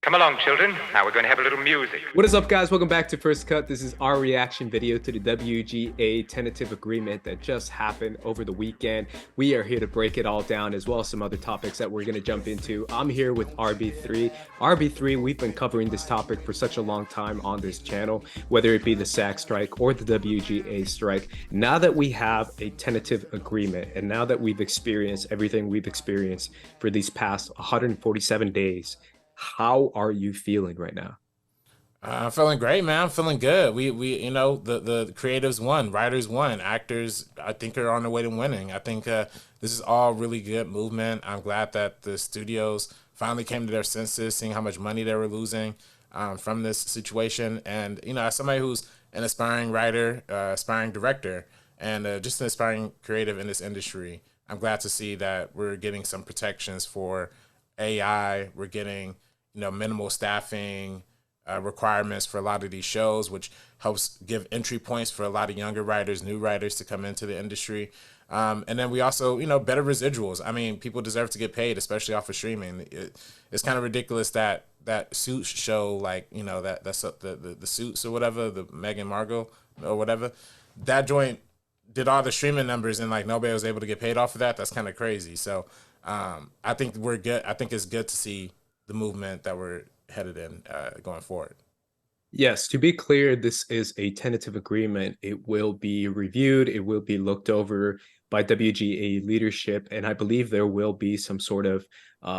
Come along, children. Now we're going to have a little music. What is up, guys? Welcome back to First Cut. This is our reaction video to the WGA tentative agreement that just happened over the weekend. We are here to break it all down, as well as some other topics that we're going to jump into. I'm here with RB3. RB3, we've been covering this topic for such a long time on this channel, whether it be the SAG strike or the WGA strike. Now that we have a tentative agreement, and now that we've experienced everything we've experienced for these past 147 days, how are you feeling right now? I'm feeling great, man. I'm feeling good. The creatives won, writers won, actors I think are on their way to winning. I think this is all really good movement. I'm glad that the studios finally came to their senses, seeing how much money they were losing from this situation. And as somebody who's an aspiring writer, aspiring director, and just an aspiring creative in this industry, I'm glad to see that we're getting some protections for AI. We're getting minimal staffing requirements for a lot of these shows, which helps give entry points for a lot of younger writers, new writers to come into the industry. And then we also, better residuals. I mean, people deserve to get paid, especially off of streaming. It's kind of ridiculous that Suits show, like, that's the Suits or whatever, the Meghan Markle or whatever, that joint did all the streaming numbers and like nobody was able to get paid off of that. That's kind of crazy. So I think we're good. I think it's good to see the movement that we're headed in going forward. Yes, to be clear, this is a tentative agreement. It will be reviewed. It will be looked over by WGA leadership. And I believe there will be some sort of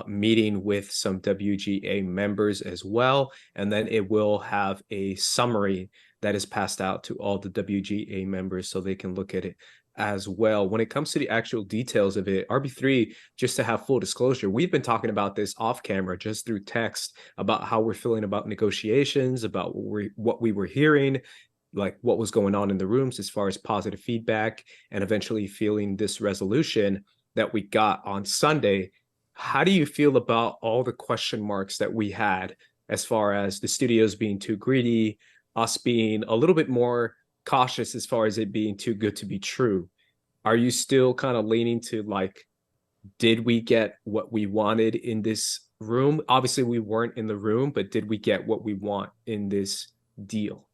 meeting with some WGA members as well. And then it will have a summary that is passed out to all the WGA members so they can look at it as well. When it comes to the actual details of it, RB3, just to have full disclosure, we've been talking about this off camera, just through text, about how we're feeling about negotiations, about what we were hearing, like what was going on in the rooms as far as positive feedback, and eventually feeling this resolution that we got on Sunday. How do you feel about all the question marks that we had, as far as the studios being too greedy, us being a little bit more cautious as far as it being too good to be true? Are you still kind of leaning to, like, did we get what we wanted in this room? Obviously we weren't in the room, but did we get what we want in this deal?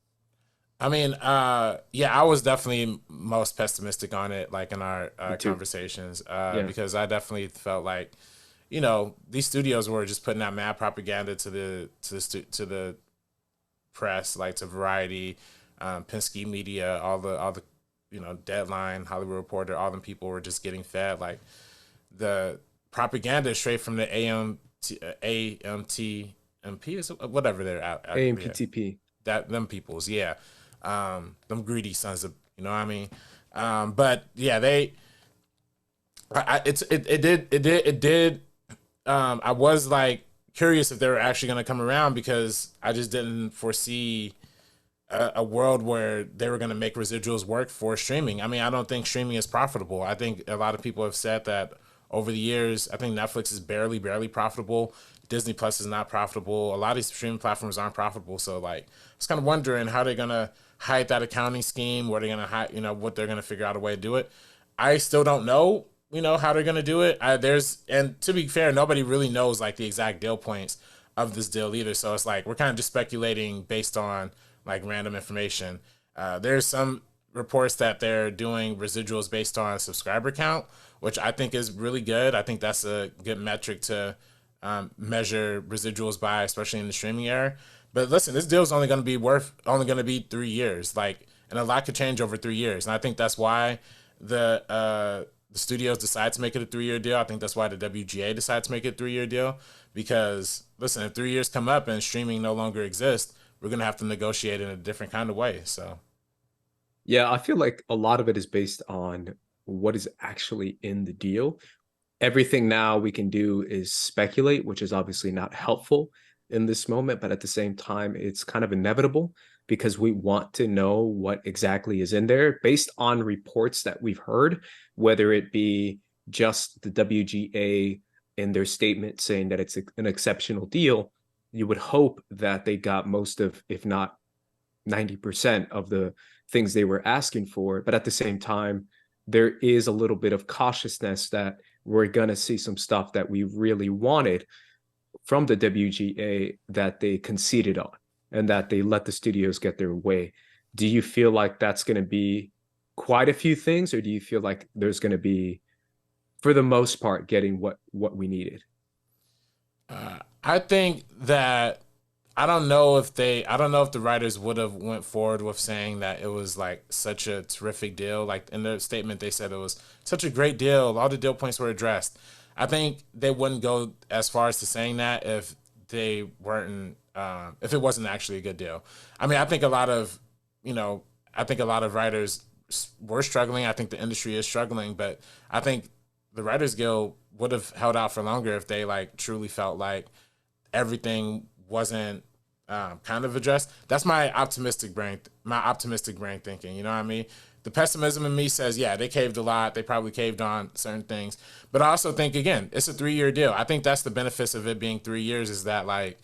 I mean, yeah, I was definitely most pessimistic on it, like in our conversations, because I definitely felt like, these studios were just putting out mad propaganda to the press, like to Variety, Penske Media, all the Deadline, Hollywood Reporter, all them people were just getting fed like the propaganda straight from the AMTMP, whatever they're out. AMPTP. Them peoples, yeah. Them greedy sons of, what I mean. But yeah, it did. I was like curious if they were actually going to come around, because I just didn't foresee a world where they were going to make residuals work for streaming. I mean, I don't think streaming is profitable. I think a lot of people have said that over the years. I think Netflix is barely what Disney Plus is not profitable. A lot of these streaming platforms aren't profitable. So like, I was kind of wondering how they're going to hide that accounting scheme, where they're going to hide, what they're going to figure out a way to do it. I still don't know, how they're going to do it. And to be fair, nobody really knows like the exact deal points of this deal either. So it's like, we're kind of just speculating based on like random information. There's some reports that they're doing residuals based on subscriber count, which I think is really good. I think that's a good metric to measure residuals by, especially in the streaming era. But listen, this deal is only going to be 3 years, like, and a lot could change over 3 years. And I think that's why the studios decide to make it a 3-year deal. I think that's why the WGA decided to make it a 3-year deal, because listen, if 3 years come up and streaming no longer exists, we're going to have to negotiate in a different kind of way. So, Yeah, I feel like a lot of it is based on what is actually in the deal. Everything now we can do is speculate, which is obviously not helpful in this moment, but at the same time, it's kind of inevitable, because we want to know what exactly is in there based on reports that we've heard, whether it be just the WGA in their statement saying that it's an exceptional deal. You would hope that they got most of, if not 90% of the things they were asking for. But at the same time, there is a little bit of cautiousness that we're going to see some stuff that we really wanted. from the WGA that they conceded on and that they let the studios get their way. Do you feel like that's going to be quite a few things, or do you feel like there's going to be, for the most part, getting what we needed? I think that I don't know if the writers would have went forward with saying that it was like such a terrific deal. Like in their statement, they said it was such a great deal. All the deal points were addressed. I think they wouldn't go as far as to saying that if they weren't, if it wasn't actually a good deal. I mean, I think a lot of writers were struggling. I think the industry is struggling, but I think the Writers Guild would have held out for longer if they like truly felt like everything wasn't kind of addressed. That's my optimistic brain thinking. You know what I mean? The pessimism in me says, yeah, they caved a lot. They probably caved on certain things. But I also think, again, it's a 3-year deal. I think that's the benefits of it being 3 years, is that like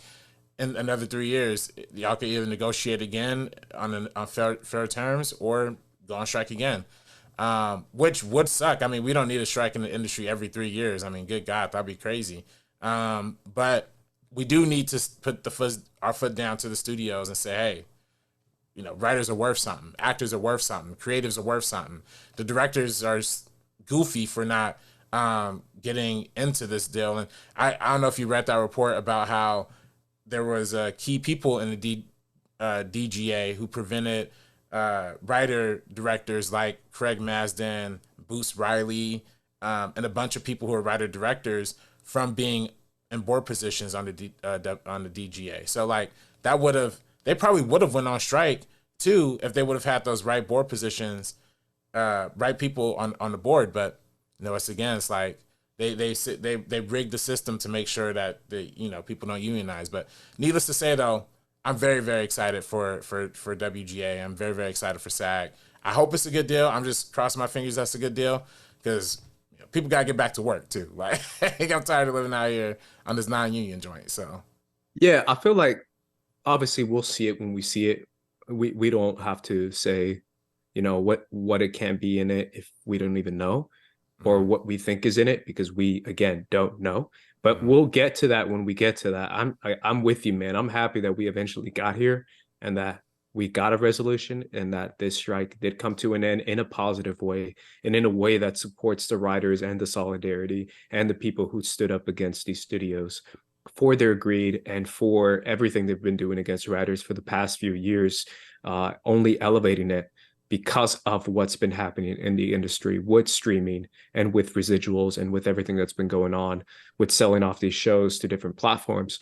in another 3 years, y'all could either negotiate again on fair terms or go on strike again. Which would suck. I mean, we don't need a strike in the industry every 3 years. I mean, good God, that'd be crazy. But we do need to put our foot down to the studios and say, hey, you know, writers are worth something, actors are worth something, creatives are worth something. The directors are goofy for not getting into this deal. And I don't know if you read that report about how there was key people in the DGA who prevented writer directors like Craig Mazdan, Boots Riley, and a bunch of people who are writer directors from being in board positions on the DGA. So like they probably would have went on strike too if they would have had those right board positions, right people on the board. But you know, it's like they rigged the system to make sure that people don't unionize. But needless to say, though, I'm very, very excited for WGA. I'm very, very excited for SAG. I hope it's a good deal. I'm just crossing my fingers that's a good deal, because people gotta get back to work too. Like I'm tired of living out here on this non-union joint. So yeah, I feel like obviously we'll see it when we see it. We don't have to say, what it can be in it if we don't even know, or what we think is in it, because we again don't know. But we'll get to that when we get to that. I'm with you, man. I'm happy that we eventually got here and that we got a resolution and that this strike did come to an end in a positive way and in a way that supports the writers and the solidarity and the people who stood up against these studios for their greed and for everything they've been doing against writers for the past few years, only elevating it because of what's been happening in the industry with streaming and with residuals and with everything that's been going on with selling off these shows to different platforms.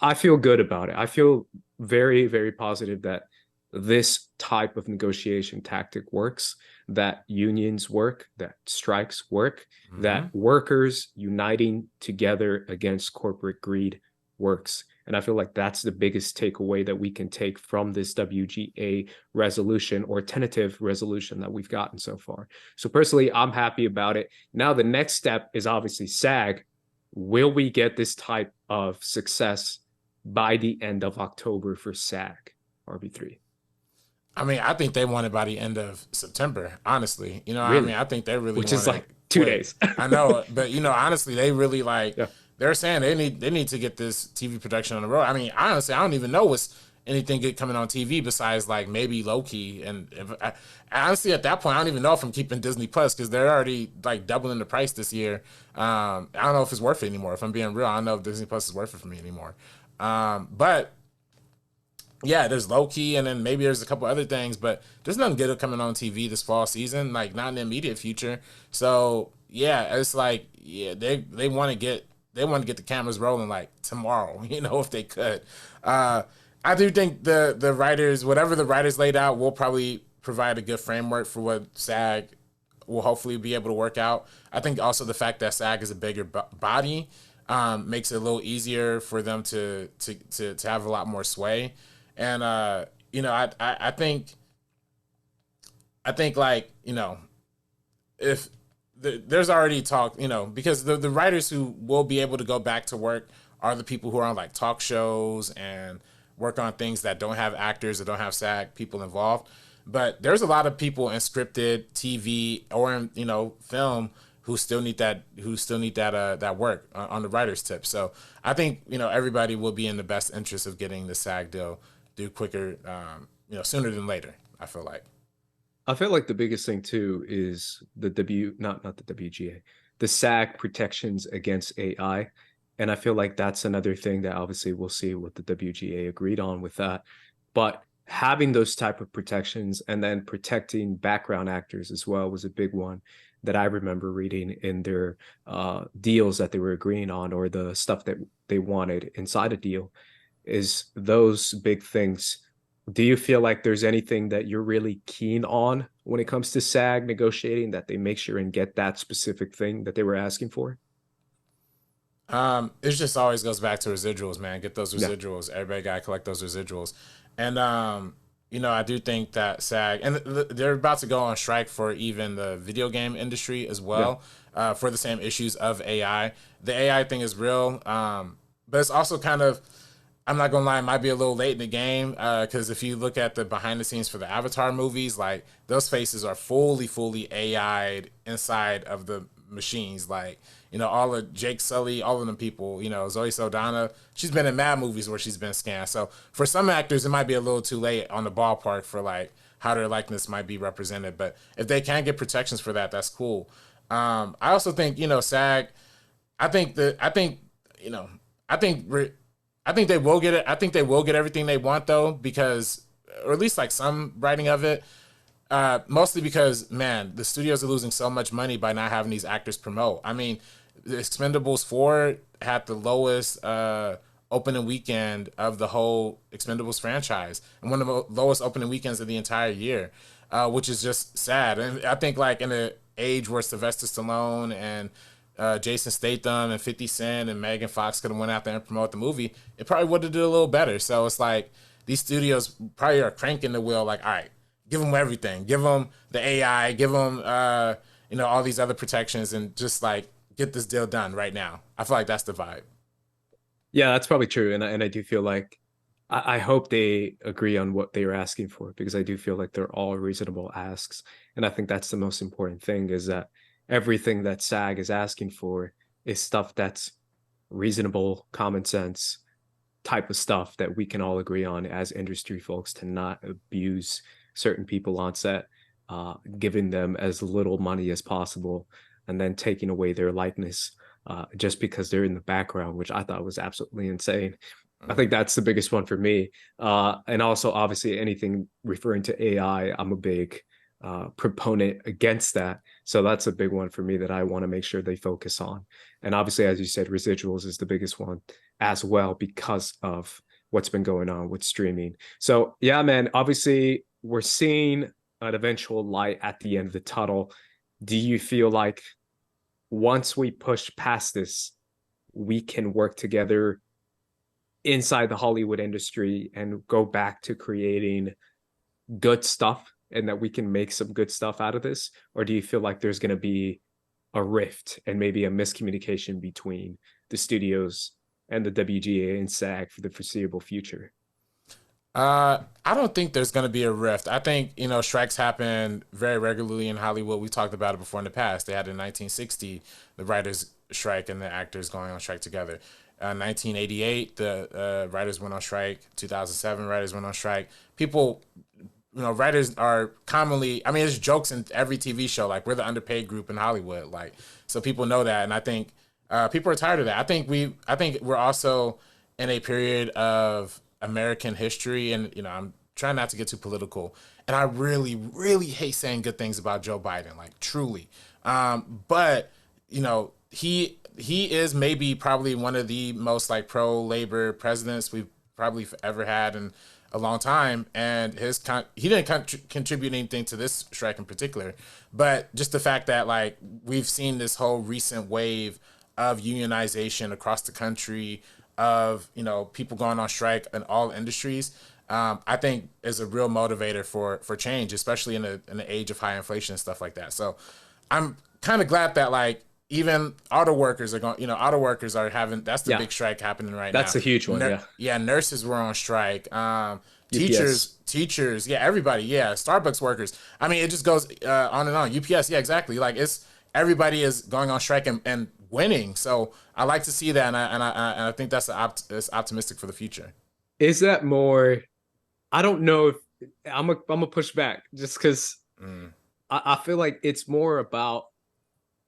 I feel good about it. I feel very, very positive that this type of negotiation tactic works, that unions work, that strikes work, that workers uniting together against corporate greed works. And I feel like that's the biggest takeaway that we can take from this WGA resolution or tentative resolution that we've gotten so far. So personally, I'm happy about it. Now, the next step is obviously SAG. Will we get this type of success by the end of October for SAG, RB3? I mean, I think they want it by the end of September, honestly. You know, really? I mean, I think they really Which is like 2 days. I know, but honestly, they really they're saying they need to get this TV production on the road. I mean, honestly, I don't even know what's anything good coming on TV besides like maybe Loki. And honestly, at that point, I don't even know if I'm keeping Disney Plus, because they're already like doubling the price this year. I don't know if it's worth it anymore. If I'm being real, I don't know if Disney Plus is worth it for me anymore. But yeah, there's Loki, and then maybe there's a couple other things, but there's nothing good coming on TV this fall season, like not in the immediate future. So yeah, it's like, yeah, they want to get the cameras rolling like tomorrow, if they could. I do think the writers, whatever the writers laid out, will probably provide a good framework for what SAG will hopefully be able to work out. I think also the fact that SAG is a bigger body makes it a little easier for them to have a lot more sway. And I think like, if there's already talk, because the writers who will be able to go back to work are the people who are on like talk shows and work on things that don't have actors, that don't have SAG people involved. But there's a lot of people in scripted TV or in, film who still need that work on the writer's tip. So I think, everybody will be in the best interest of getting the SAG deal do quicker, sooner than later, I feel like. I feel like the biggest thing too is not the WGA, the SAG protections against AI. And I feel like that's another thing that obviously we'll see what the WGA agreed on with that. But having those type of protections and then protecting background actors as well was a big one that I remember reading in their deals that they were agreeing on, or the stuff that they wanted inside a deal, is those big things. Do you feel like there's anything that you're really keen on when it comes to SAG negotiating, that they make sure and get that specific thing that they were asking for? It just always goes back to residuals, man. Get those residuals. Yeah. Everybody got to collect those residuals. And, I do think that SAG, and they're about to go on strike for even the video game industry as well, for the same issues of AI. The AI thing is real, but it's also kind of, I'm not gonna lie, it might be a little late in the game, because if you look at the behind the scenes for the Avatar movies, like those faces are fully AI'd inside of the machines. Like, all of Jake Sully, all of them people, Zoe Saldana, she's been in mad movies where she's been scanned. So for some actors, it might be a little too late on the ballpark for like how their likeness might be represented. But if they can get protections for that, that's cool. I also think, SAG, I think they will get it. I think they will get everything they want though, because, or at least like some writing of it, mostly because, man, the studios are losing so much money by not having these actors promote. I mean, the Expendables 4 had the lowest opening weekend of the whole Expendables franchise, and one of the lowest opening weekends of the entire year, which is just sad. And I think like in an age where Sylvester Stallone and Jason Statham and 50 Cent and Megan Fox could have went out there and promote the movie, it probably would have did a little better. So it's like these studios probably are cranking the wheel like, all right, give them everything. Give them the AI, give them, all these other protections, and just like get this deal done right now. I feel like that's the vibe. Yeah, that's probably true. And I do feel like, I hope they agree on what they are asking for, because I do feel like they're all reasonable asks. And I think that's the most important thing, is that everything that SAG is asking for is stuff that's reasonable, common sense type of stuff that we can all agree on as industry folks, to not abuse certain people on set, giving them as little money as possible, and then taking away their likeness just because they're in the background, which I thought was absolutely insane. I think that's the biggest one for me. And also, obviously, anything referring to AI, I'm a big proponent against that. So that's a big one for me that I want to make sure they focus on. And obviously, as you said, residuals is the biggest one as well, because of what's been going on with streaming. So yeah, man, obviously we're seeing an eventual light at the end of the tunnel. Do you feel like once we push past this, we can work together inside the Hollywood industry and go back to creating good stuff, and that we can make some good stuff out of this? Or do you feel like there's going to be a rift and maybe a miscommunication between the studios and the WGA and SAG for the foreseeable future? I don't think there's going to be a rift. I think, strikes happen very regularly in Hollywood. We talked about it before in the past. They had in 1960, the writers strike and the actors going on strike together. 1988, the writers went on strike. 2007, writers went on strike. People, writers are commonly, I mean, there's jokes in every TV show, like we're the underpaid group in Hollywood. Like, so people know that. And I think people are tired of that. I think we're also in a period of American history, and I'm trying not to get too political, and I really, really hate saying good things about Joe Biden, like truly. But he is maybe probably one of the most like pro-labor presidents we've probably ever had in a long time, and he didn't contribute anything to this strike in particular, but just the fact that like we've seen this whole recent wave of unionization across the country, of people going on strike in all industries, I think is a real motivator for change, especially in the age of high inflation and stuff like that. So I'm kind of glad that like even auto workers are going, auto workers are having, that's the big strike happening right now. That's a huge one. Yeah, nurses were on strike. Teachers, yeah, everybody, yeah, Starbucks workers. I mean, it just goes on and on. UPS, yeah, exactly. Like it's everybody is going on strike and winning. So I like to see that, and I think that's it's optimistic for the future. Is that more? I don't know if I'm a push back just because I feel like it's more about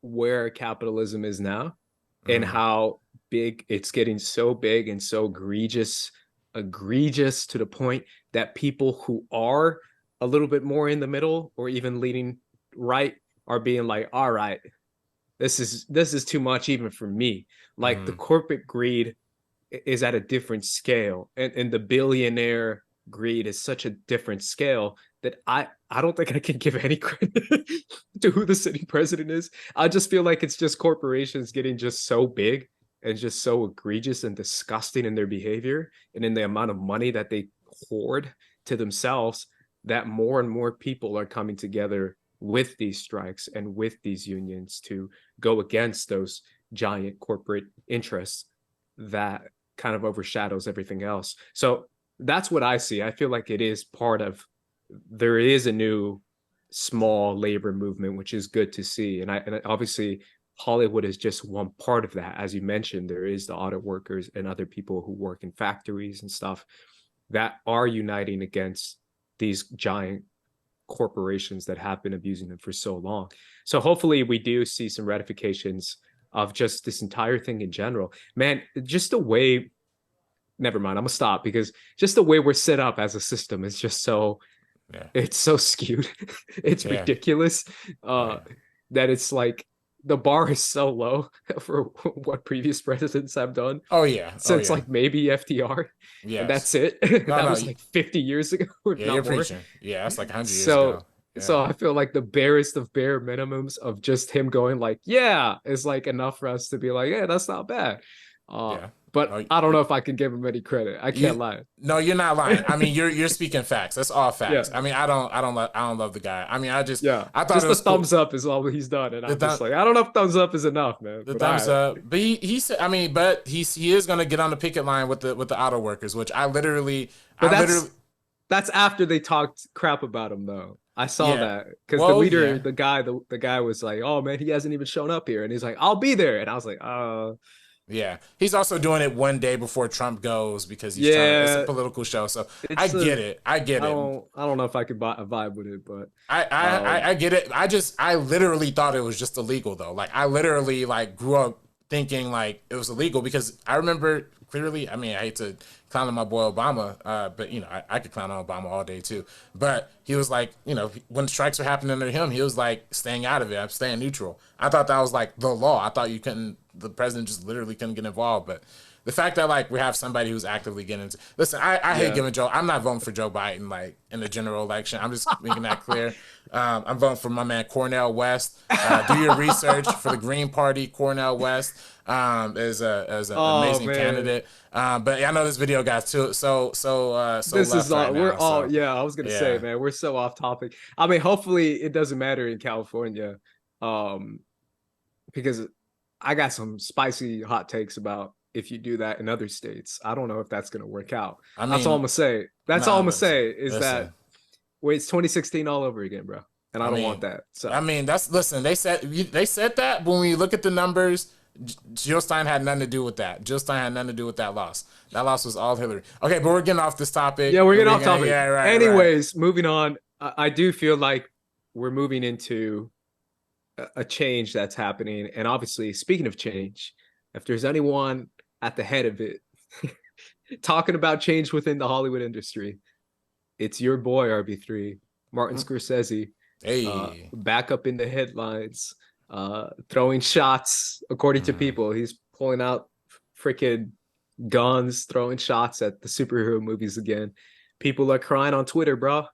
where capitalism is now and how big it's getting, so big and so egregious to the point that people who are a little bit more in the middle or even leaning right are being like, all right, this is too much even for me. Like the corporate greed is at a different scale, and the billionaire greed is such a different scale that I don't think I can give any credit to who the sitting president is. I just feel like it's just corporations getting just so big and just so egregious and disgusting in their behavior and in the amount of money that they hoard to themselves, that more and more people are coming together with these strikes and with these unions to go against those giant corporate interests that kind of overshadows everything else. So that's what I see. I feel like it is part of, there is a new small labor movement, which is good to see. And obviously Hollywood is just one part of that. As you mentioned, there is the auto workers and other people who work in factories and stuff that are uniting against these giant corporations that have been abusing them for so long. So hopefully we do see some ratifications of just this entire thing in general. Man, just the way, never mind, I'm gonna stop, because just the way we're set up as a system is just so, it's so skewed. It's ridiculous that it's like the bar is so low for what previous presidents have done. Since like maybe FDR. And that's it. That was like 50 years ago. You're preaching. Yeah, that's like 100 years ago. So I feel like the barest of bare minimums of just him going like, yeah, is like enough for us to be like, yeah, that's not bad. But I don't know if I can give him any credit. I can't lie. No, you're not lying. I mean, you're speaking facts. That's all facts. I mean, I don't love the guy. I mean, I thought just the thumbs up is all he's done, and I'm just like, I don't know if thumbs up is enough, man. The thumbs up, but he said, I mean, but he is gonna get on the picket line with the auto workers, which that's after they talked crap about him, though. I saw that because the leader, the guy was like, oh man, he hasn't even shown up here, and he's like, I'll be there, and I was like, yeah, he's also doing it one day before Trump goes because he's trying, it's a political show. So I get it. I don't know if I could vibe with it, but I get it. I literally thought it was just illegal though. Like I literally like grew up thinking like it was illegal because I remember clearly. I mean, I hate to clown on my boy Obama, but you know, I could clown on Obama all day too. But he was like, you know, when strikes were happening under him, he was like staying out of it. I'm staying neutral. I thought that was like the law. I thought the president just literally couldn't get involved. But the fact that like we have somebody who's actively getting into, listen, I hate giving Joe. I'm not voting for Joe Biden like in the general election. I'm just making that clear. I'm voting for my man Cornel West. Do your research for the Green Party. Cornel West is an amazing candidate. But I know this video got so this is all right we're now, all so. I was gonna say, man, we're so off topic. I mean, hopefully it doesn't matter in California, because I got some spicy hot takes about if you do that in other states. I don't know if that's gonna work out. I mean, that's all I'm gonna say. That's all I'm gonna say is that it's 2016 all over again, bro, and I don't want that. So I mean, they said that, but when you look at the numbers, Jill Stein had nothing to do with that. Jill Stein had nothing to do with that loss. That loss was all Hillary. Okay, but we're getting off this topic. Yeah, we're getting off topic. Yeah, right. Anyways, moving on. I do feel like we're moving into a change that's happening. And obviously, speaking of change, if there's anyone at the head of it talking about change within the Hollywood industry, it's your boy, RB3, Martin Scorsese. Hey, back up in the headlines. Throwing shots, according to people. He's pulling out freaking guns, throwing shots at the superhero movies again. People are crying on Twitter, bro.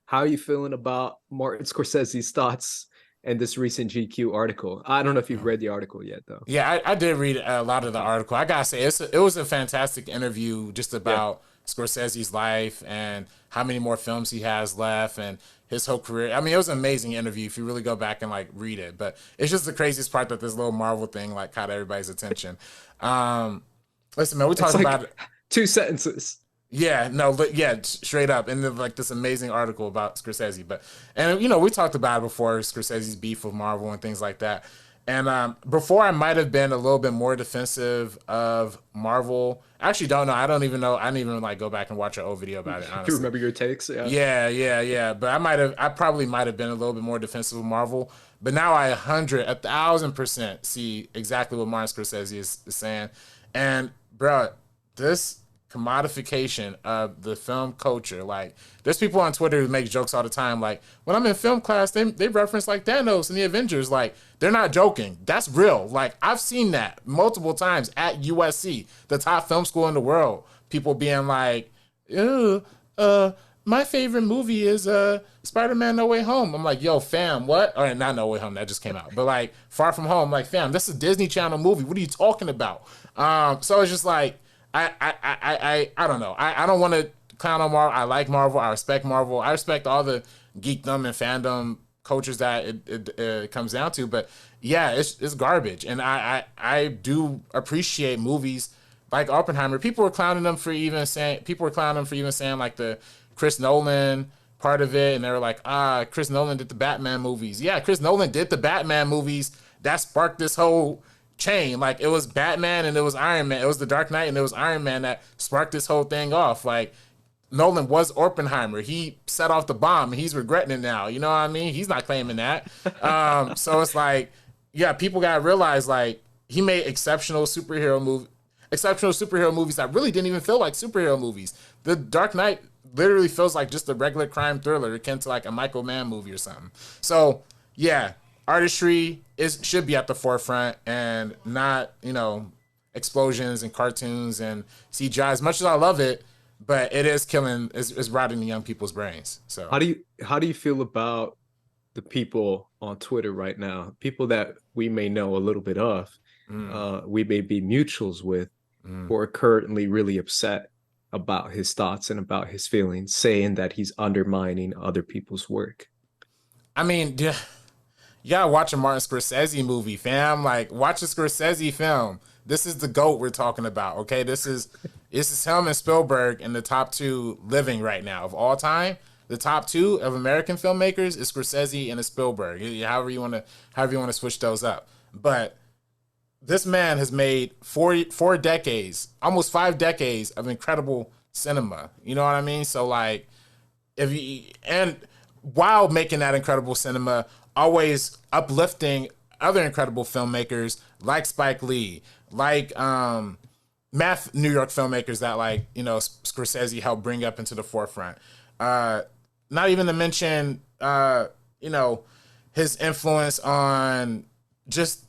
How are you feeling about Martin Scorsese's thoughts and this recent GQ article? I don't know if you've read the article yet, though. Yeah, I did read a lot of the article. I gotta say, it was a fantastic interview just about Scorsese's life and how many more films he has left and his whole career. I mean, it was an amazing interview if you really go back and like read it. But it's just the craziest part that this little Marvel thing like caught everybody's attention. Listen, man, we talked about it. 2 sentences. Yeah, no, straight up. And then like this amazing article about Scorsese. And you know, we talked about it before, Scorsese's beef with Marvel and things like that. And before I might have been a little bit more defensive of Marvel. I actually don't know. I don't even know. I didn't even like go back and watch an old video about it, You honestly. remember your takes? Yeah. Yeah. But I probably might have been a little bit more defensive of Marvel. But now I 1,000% see exactly what Martin Scorsese is saying. And bro, this commodification of the film culture, like there's people on Twitter who make jokes all the time. Like when I'm in film class, they reference like Thanos and the Avengers. Like they're not joking. That's real. Like I've seen that multiple times at USC, the top film school in the world. People being like, ew, my favorite movie is Spider-Man No Way Home. I'm like, yo, fam, what? Or not No Way Home, that just came out. But like Far From Home, like, fam, this is a Disney Channel movie. What are you talking about? So it's just like I don't know. I don't want to clown on Marvel. I like Marvel. I respect Marvel. I respect all the geekdom and fandom cultures that it comes down to. But yeah, it's garbage. And I do appreciate movies like Oppenheimer. People were clowning them for even saying like the Chris Nolan part of it, and they were like, Chris Nolan did the Batman movies. Yeah, Chris Nolan did the Batman movies. That sparked this whole chain. Like it was Batman and it was Iron Man. It was The Dark Knight and it was Iron Man that sparked this whole thing off. Like Nolan was Oppenheimer. He set off the bomb and he's regretting it now. You know what I mean? He's not claiming that. So it's like, yeah, people gotta realize like he made exceptional superhero movies that really didn't even feel like superhero movies. The Dark Knight literally feels like just a regular crime thriller akin to like a Michael Mann movie or something. So yeah, artistry should be at the forefront and not, explosions and cartoons and CGI. As much as I love it, but it is is rotting the young people's brains. So How do you feel about the people on Twitter right now? People that we may know a little bit of, we may be mutuals with, who are currently really upset about his thoughts and about his feelings, saying that he's undermining other people's work. I mean, you gotta watch a Martin Scorsese movie, fam. Like, watch a Scorsese film. This is the GOAT we're talking about, okay? This is him and Spielberg in the top two living right now of all time. The top two of American filmmakers is Scorsese and Spielberg. However you want to switch those up. But this man has made four decades, almost 5 decades of incredible cinema. You know what I mean? So like, and while making that incredible cinema, always uplifting other incredible filmmakers like Spike Lee, like math New York filmmakers that Scorsese helped bring up into the forefront. Not even to mention his influence on just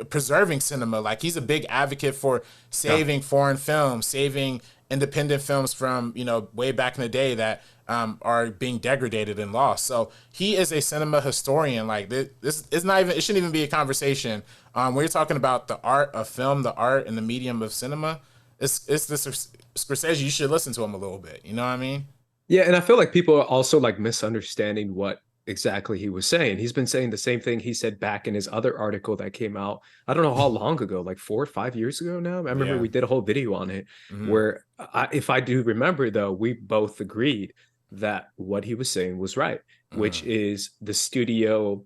preserving cinema. Like he's a big advocate for saving foreign films, saving independent films from way back in the day that are being degraded and lost. So he is a cinema historian. Like this is not even, it shouldn't even be a conversation. When you're talking about the art of film, the art and the medium of cinema, it's this Scorsese. You should listen to him a little bit. You know what I mean? Yeah, and I feel like people are also like misunderstanding what exactly he was saying. He's been saying the same thing he said back in his other article that came out, I don't know how long ago, like 4 or 5 years ago now. I remember we did a whole video on it where if I do remember though, we both agreed that what he was saying was right, which is the studio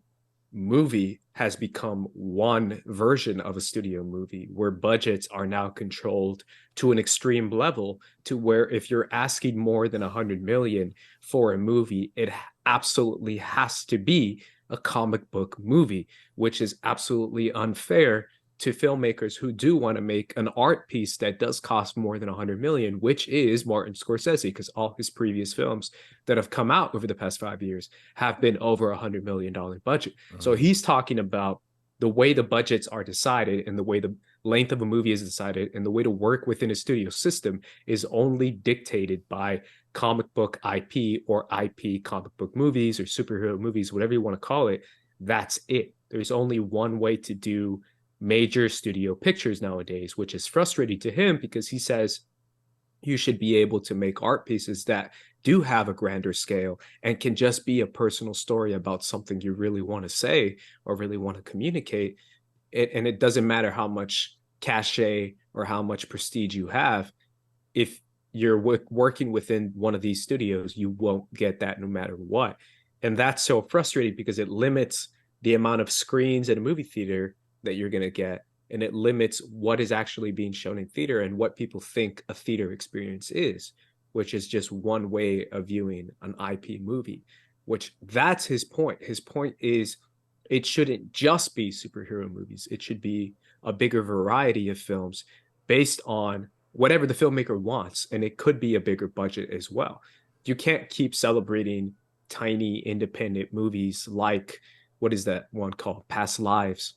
movie has become one version of a studio movie where budgets are now controlled to an extreme level, to where if you're asking more than 100 million for a movie, it absolutely has to be a comic book movie, which is absolutely unfair to filmmakers who do want to make an art piece that does cost more than 100 million, which is Martin Scorsese, because all his previous films that have come out over the past 5 years have been over $100 million budget. So he's talking about the way the budgets are decided and the way the length of a movie is decided and the way to work within a studio system is only dictated by comic book IP or IP comic book movies or superhero movies, whatever you want to call it. That's it. There's only one way to do major studio pictures nowadays, which is frustrating to him because he says you should be able to make art pieces that do have a grander scale and can just be a personal story about something you really want to say or really want to communicate. And it doesn't matter how much cachet or how much prestige you have. If you're working within one of these studios, you won't get that no matter what. And that's so frustrating because it limits the amount of screens in a movie theater that you're going to get, and it limits what is actually being shown in theater and what people think a theater experience is, which is just one way of viewing an IP movie, which that's his point. His point is it shouldn't just be superhero movies. It should be a bigger variety of films based on whatever the filmmaker wants. And it could be a bigger budget as well. You can't keep celebrating tiny independent movies like, what is that one called? Past Lives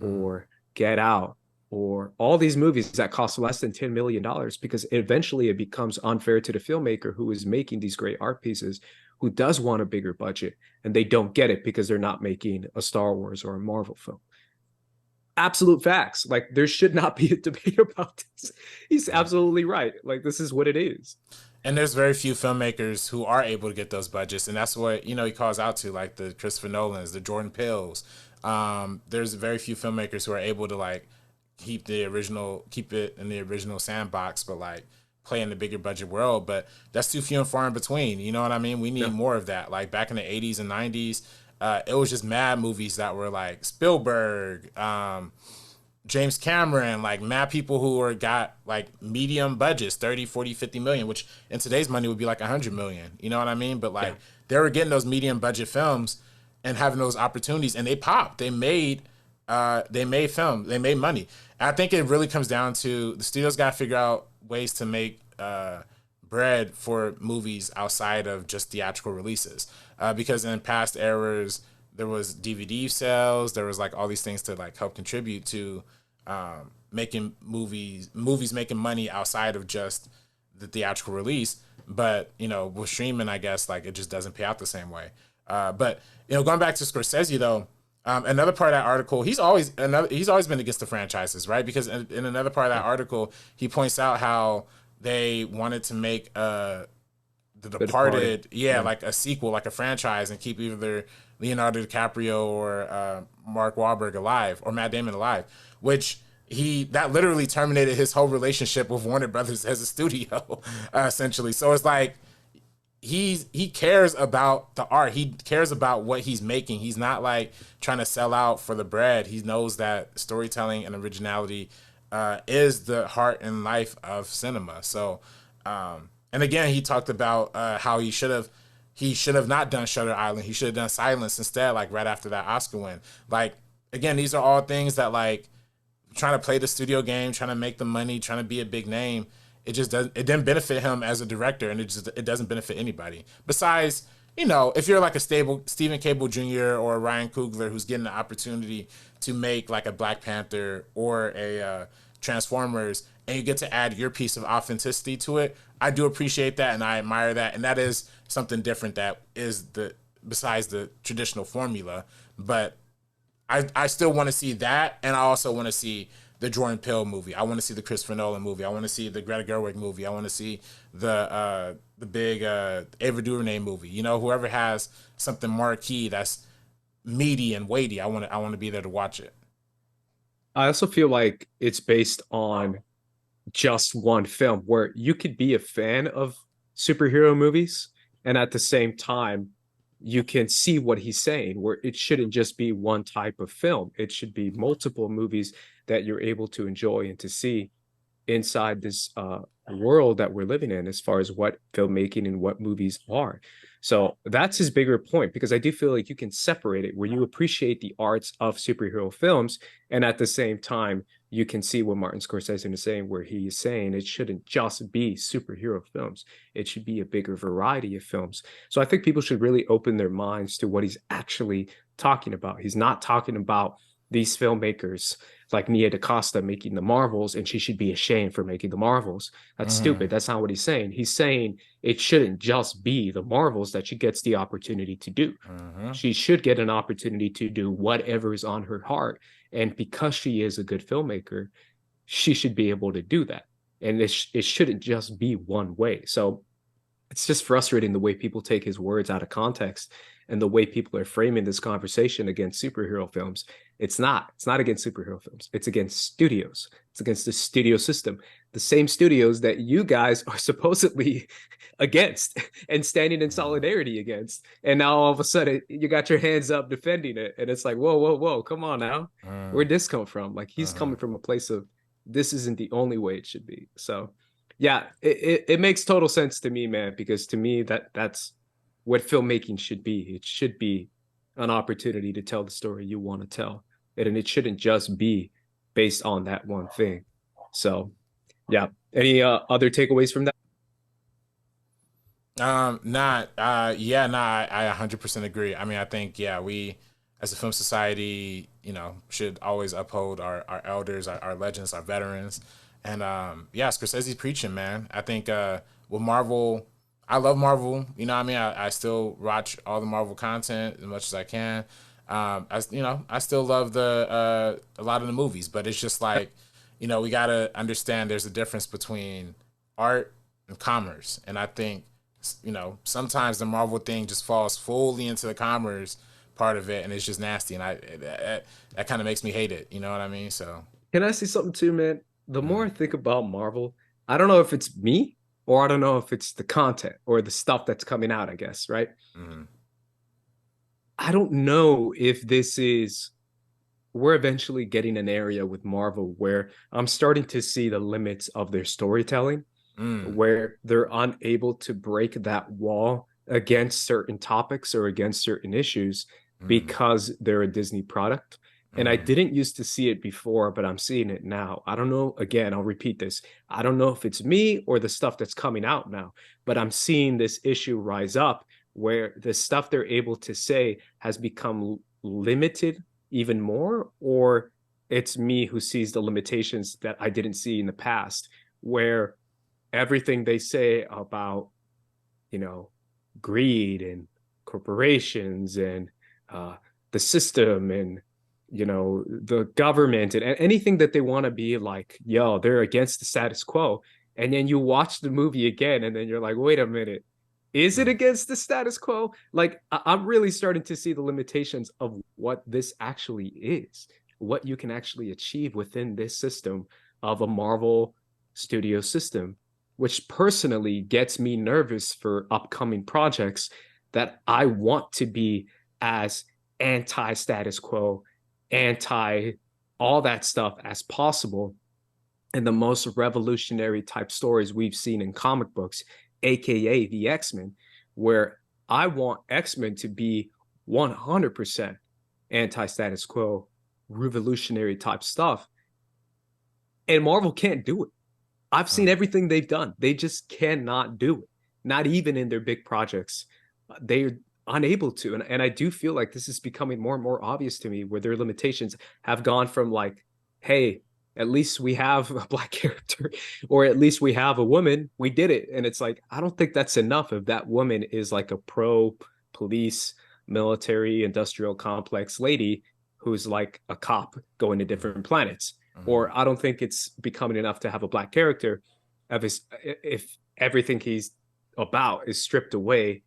or Get Out, or all these movies that cost less than $10 million, because eventually it becomes unfair to the filmmaker who is making these great art pieces, who does want a bigger budget, and they don't get it because they're not making a Star Wars or a Marvel film. Absolute facts. Like, there should not be a debate about this. He's absolutely right. Like, this is what it is. And there's very few filmmakers who are able to get those budgets, and that's what, you know, he calls out to, like the Christopher Nolans, the Jordan Peeles. There's very few filmmakers who are able to like keep it in the original sandbox, but like play in the bigger budget world. But that's too few and far in between. You know what I mean? We need more of that. Like back in the 80s and 90s, it was just mad movies that were like Spielberg, James Cameron, like mad people who got like medium budgets, 30, 40, 50 million, which in today's money would be like 100 million. You know what I mean? But like they were getting those medium budget films and having those opportunities, and they popped. They made film. They made money. And I think it really comes down to the studios got to figure out ways to make bread for movies outside of just theatrical releases. Because in past eras, there was DVD sales. There was like all these things to like help contribute to making movies making money outside of just the theatrical release. But, you know, with streaming, I guess like it just doesn't pay out the same way. But, you know, going back to Scorsese though, another part of that article, he's always been against the franchises, right? Because in another part of that article, he points out how they wanted to make The Departed, like a sequel, like a franchise, and keep either Leonardo DiCaprio or Mark Wahlberg alive, or Matt Damon alive, which that literally terminated his whole relationship with Warner Brothers as a studio, essentially. So it's like he cares about the art. He cares about what he's making. He's not like trying to sell out for the bread. He knows that storytelling and originality is the heart and life of cinema. So, and again, he talked about how he should have not done Shutter Island. He should have done Silence instead, like right after that Oscar win. Like, again, these are all things that like trying to play the studio game, trying to make the money, trying to be a big name. It didn't benefit him as a director, and it doesn't benefit anybody. Besides, you know, if you're like a stable Stephen Cable Jr. or Ryan Coogler who's getting the opportunity to make like a Black Panther or a Transformers, and you get to add your piece of authenticity to it, I do appreciate that and I admire that, and that is something different that is besides the traditional formula. But I still want to see that, and I also want to see the Jordan Peele movie. I want to see the Christopher Nolan movie. I want to see the Greta Gerwig movie. I want to see the big Ava DuVernay movie. You know, whoever has something marquee that's meaty and weighty, I want to be there to watch it. I also feel like it's based on just one film, where you could be a fan of superhero movies and at the same time you can see what he's saying, where it shouldn't just be one type of film. It should be multiple movies that you're able to enjoy and to see inside this world that we're living in, as far as what filmmaking and what movies are. So that's his bigger point, because I do feel like you can separate it, where you appreciate the arts of superhero films, and at the same time you can see what Martin Scorsese is saying, where he is saying it shouldn't just be superhero films. It should be a bigger variety of films. So I think people should really open their minds to what he's actually talking about. He's not talking about these filmmakers like Nia DaCosta making the Marvels, and she should be ashamed for making the Marvels. That's stupid. That's not what he's saying. He's saying it shouldn't just be the Marvels that she gets the opportunity to do. She should get an opportunity to do whatever is on her heart. And because she is a good filmmaker, she should be able to do that. And it shouldn't just be one way. So it's just frustrating the way people take his words out of context and the way people are framing this conversation against superhero films. It's not against superhero films. It's against studios. It's against the studio system. The same studios that you guys are supposedly against and standing in solidarity against. And now all of a sudden you got your hands up defending it. And it's like, whoa, come on now. Where'd this come from? Like, he's coming from a place of, this isn't the only way it should be. So yeah, it makes total sense to me, man, because to me that's what filmmaking should be. It should be an opportunity to tell the story you want to tell. And it shouldn't just be based on that one thing. So yeah. Any other takeaways from that? I 100% agree. I mean, I think, we as a film society, should always uphold our elders, our legends, our veterans. And Scorsese's preaching, man. I think with Marvel, I love Marvel. You know what I mean? I still watch all the Marvel content as much as I can. I still love a lot of the movies, but it's just like, we got to understand there's a difference between art and commerce. And I think, sometimes the Marvel thing just falls fully into the commerce part of it, and it's just nasty. And that kind of makes me hate it. You know what I mean? So can I say something too, man? The more I think about Marvel, I don't know if it's me or I don't know if it's the content or the stuff that's coming out, I guess, right? Mm-hmm. I don't know if we're eventually getting an area with Marvel where I'm starting to see the limits of their storytelling, where they're unable to break that wall against certain topics or against certain issues because they're a Disney product. And I didn't used to see it before, but I'm seeing it now. I don't know. Again, I'll repeat this. I don't know if it's me or the stuff that's coming out now, but I'm seeing this issue rise up where the stuff they're able to say has become limited even more, or it's me who sees the limitations that I didn't see in the past, where everything they say about, greed and corporations and the system and the government and anything that they want to be like, they're against the status quo. And then you watch the movie again and then you're like, wait a minute, is it against the status quo? Like, I'm really starting to see the limitations of what this actually is, what you can actually achieve within this system of a Marvel studio system, which personally gets me nervous for upcoming projects that I want to be as anti-status quo, anti all that stuff as possible, and the most revolutionary type stories we've seen in comic books, aka the X-Men, where I want X-Men to be 100% anti-status quo, revolutionary type stuff, and Marvel can't do it. I've seen everything they've done. They just cannot do it. Not even in their big projects. They're unable to. And I do feel like this is becoming more and more obvious to me, where their limitations have gone from like, hey, at least we have a Black character, or at least we have a woman. We did it. And it's like, I don't think that's enough if that woman is like a pro-police, military, industrial complex lady who's like a cop going to different planets. Or I don't think it's becoming enough to have a Black character if everything he's about is stripped away,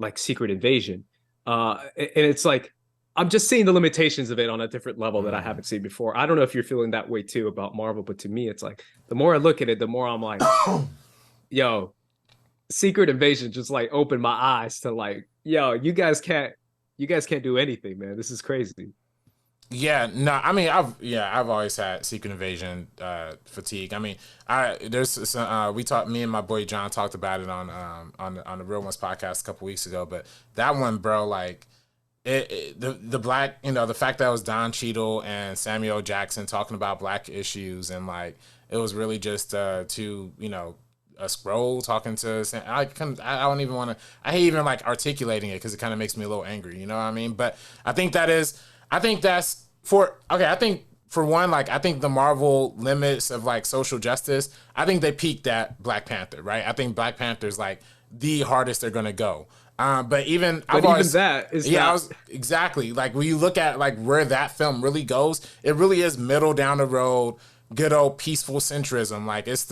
like Secret Invasion. And it's like, I'm just seeing the limitations of it on a different level that I haven't seen before. I don't know if you're feeling that way too about Marvel, but to me, it's like, the more I look at it, the more I'm like, Secret Invasion just like opened my eyes to like, you guys can't do anything, man. This is crazy. Yeah, no, I mean, I've always had Secret Invasion fatigue. I mean, me and my boy John talked about it on the Real Ones podcast a couple weeks ago, but that one, bro, like the Black, the fact that it was Don Cheadle and Samuel Jackson talking about Black issues, and like it was really just a scroll talking to Sam. I don't even want to. I hate even like articulating it because it kind of makes me a little angry. You know what I mean? But I think for one, like, I think the Marvel limits of like social justice, I think they peaked at Black Panther, right? I think Black Panther's like the hardest they're gonna go. Exactly. Like when you look at like where that film really goes, it really is middle down the road, good old peaceful centrism. Like it's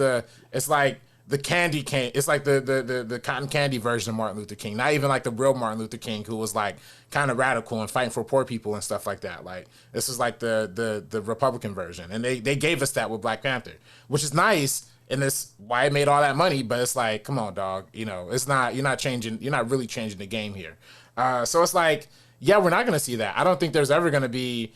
like the candy cane. It's like the cotton candy version of Martin Luther King. Not even like the real Martin Luther King, who was like kind of radical and fighting for poor people and stuff like that. Like this is like the Republican version, and they gave us that with Black Panther, which is nice, and it's why it made all that money. But it's like, come on, dog. You know, it's not. You're not really changing the game here. So it's like, yeah, we're not gonna see that. I don't think there's ever gonna be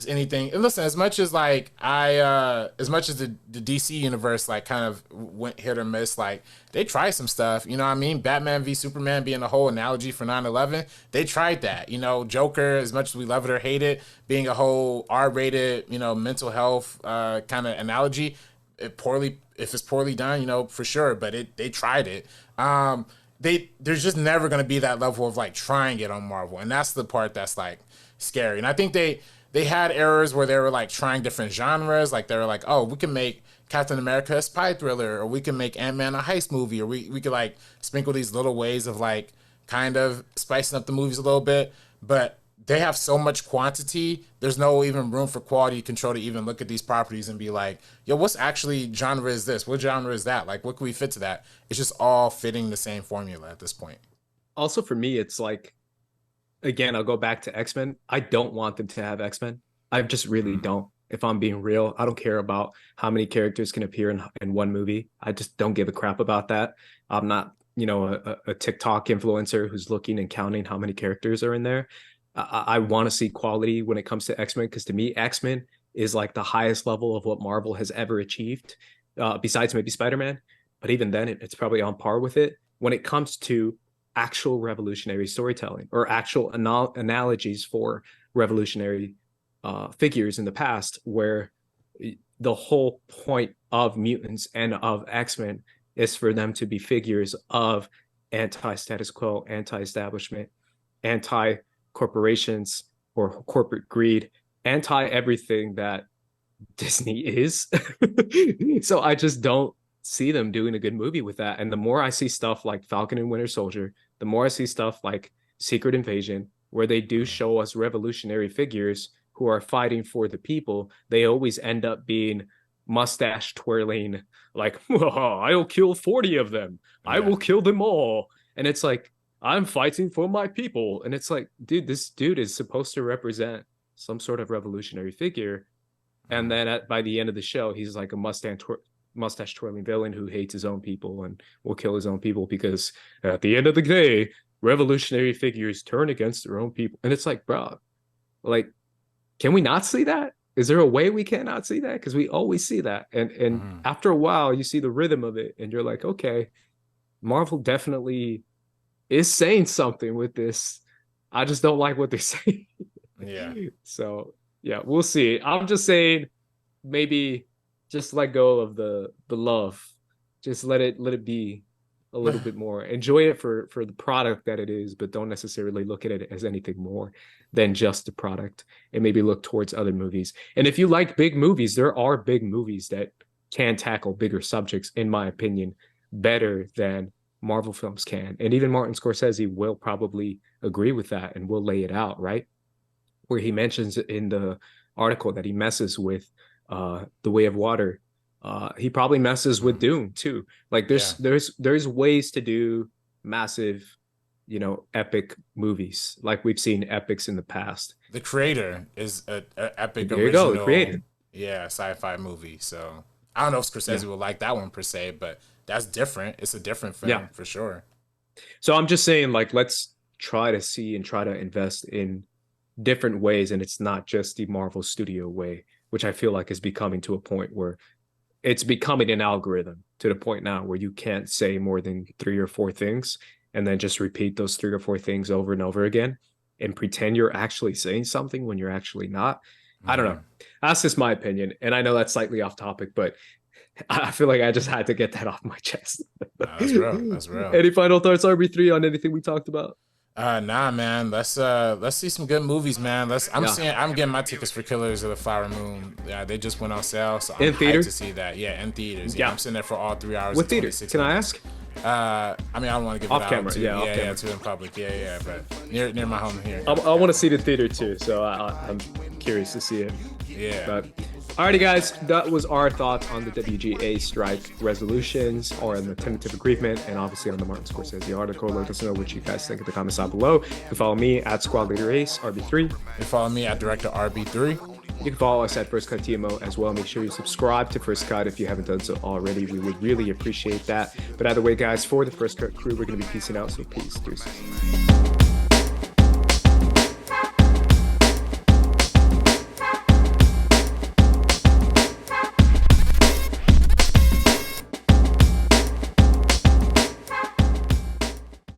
anything. And listen, as much as like as much as the DC universe like kind of went hit or miss, like they tried some stuff, you know what I mean? Batman v Superman being a whole analogy for 9/11, they tried that. You know, Joker, as much as we love it or hate it, being a whole R-rated, you know, mental health kind of analogy, if it's poorly done, you know, for sure, but they tried it. There's just never going to be that level of like trying it on Marvel, and that's the part that's like scary. And I think they had errors where they were like trying different genres. Like they were like, oh, we can make Captain America a spy thriller, or we can make Ant-Man a heist movie, or we could like sprinkle these little ways of like kind of spicing up the movies a little bit. But they have so much quantity, there's no even room for quality control to even look at these properties and be like, yo, what's actually genre is this? What genre is that? Like, what can we fit to that? It's just all fitting the same formula at this point. Also, for me, it's like, again, I'll go back to X-Men. I don't want them to have X-Men. I just really don't. If I'm being real, I don't care about how many characters can appear in one movie. I just don't give a crap about that. I'm not, you know, a TikTok influencer who's looking and counting how many characters are in there. I want to see quality when it comes to X-Men, because to me, X-Men is like the highest level of what Marvel has ever achieved, besides maybe Spider-Man. But even then, it's probably on par with it when it comes to actual revolutionary storytelling or actual analogies for revolutionary figures in the past, where the whole point of mutants and of X-Men is for them to be figures of anti-status quo, anti-establishment, anti-corporations or corporate greed, anti-everything that Disney is. So I just don't see them doing a good movie with that. And the more I see stuff like Falcon and Winter Soldier, the more I see stuff like Secret Invasion, where they do show us revolutionary figures who are fighting for the people, they always end up being mustache twirling, like, oh, I'll kill 40 of them. Yeah. I will kill them all. And it's like, I'm fighting for my people. And it's like, dude, this dude is supposed to represent some sort of revolutionary figure. And then by the end of the show, he's like a mustache twirling villain who hates his own people and will kill his own people, because at the end of the day, revolutionary figures turn against their own people. And it's like, bro, like, can we not see that? Is there a way we cannot see that? Because we always see that. And after a while, you see the rhythm of it and you're like, okay, Marvel definitely is saying something with this. I just don't like what they're saying. Yeah. So yeah, we'll see. I'm just saying, maybe just let go of the love. Just let it be a little bit more. Enjoy it for the product that it is, but don't necessarily look at it as anything more than just a product, and maybe look towards other movies. And if you like big movies, there are big movies that can tackle bigger subjects, in my opinion, better than Marvel films can. And even Martin Scorsese will probably agree with that and will lay it out, right? Where he mentions in the article that he messes with The Way of Water. He probably messes with Dune too. Like there's ways to do massive, you know, epic movies. Like we've seen epics in the past. The Creator is an epic there original, you go, The Creator. Yeah, sci-fi movie. So I don't know if Scorsese will like that one per se, but that's different. It's a different film for sure. So I'm just saying, like, let's try to see and try to invest in different ways, and it's not just the Marvel Studio way, which I feel like is becoming to a point where it's becoming an algorithm, to the point now where you can't say more than 3 or 4 things and then just repeat those 3 or 4 things over and over again and pretend you're actually saying something when you're actually not. I don't know. That's just my opinion. And I know that's slightly off topic, but I feel like I just had to get that off my chest. That's real. That's real. Any final thoughts, RB3, on anything we talked about? Nah, man. Let's see some good movies, man. I'm getting my tickets for Killers of the Flower Moon. Yeah, they just went on sale, so I'm hyped to see that. Yeah, in theaters. Yeah, I'm sitting there for all 3 hours. What theaters? Can I ask? I mean, I don't want to give off it out camera. to, Yeah, yeah, to in public. Yeah, but near my home here. I want to see the theater too, so I'm curious to see it. Yeah. But Alrighty, guys, that was our thoughts on the WGA strike resolutions, or on the tentative agreement, and obviously on the Martin Scorsese article. Let us know what you guys think in the comments down below. You can follow me at Squad Leader Ace, RB3. You can follow me at Director RB3. You can follow us at First Cut TMO as well. Make sure you subscribe to First Cut if you haven't done so already. We would really appreciate that. But either way, guys, for the First Cut crew, we're going to be peacing out. So peace. Deuces.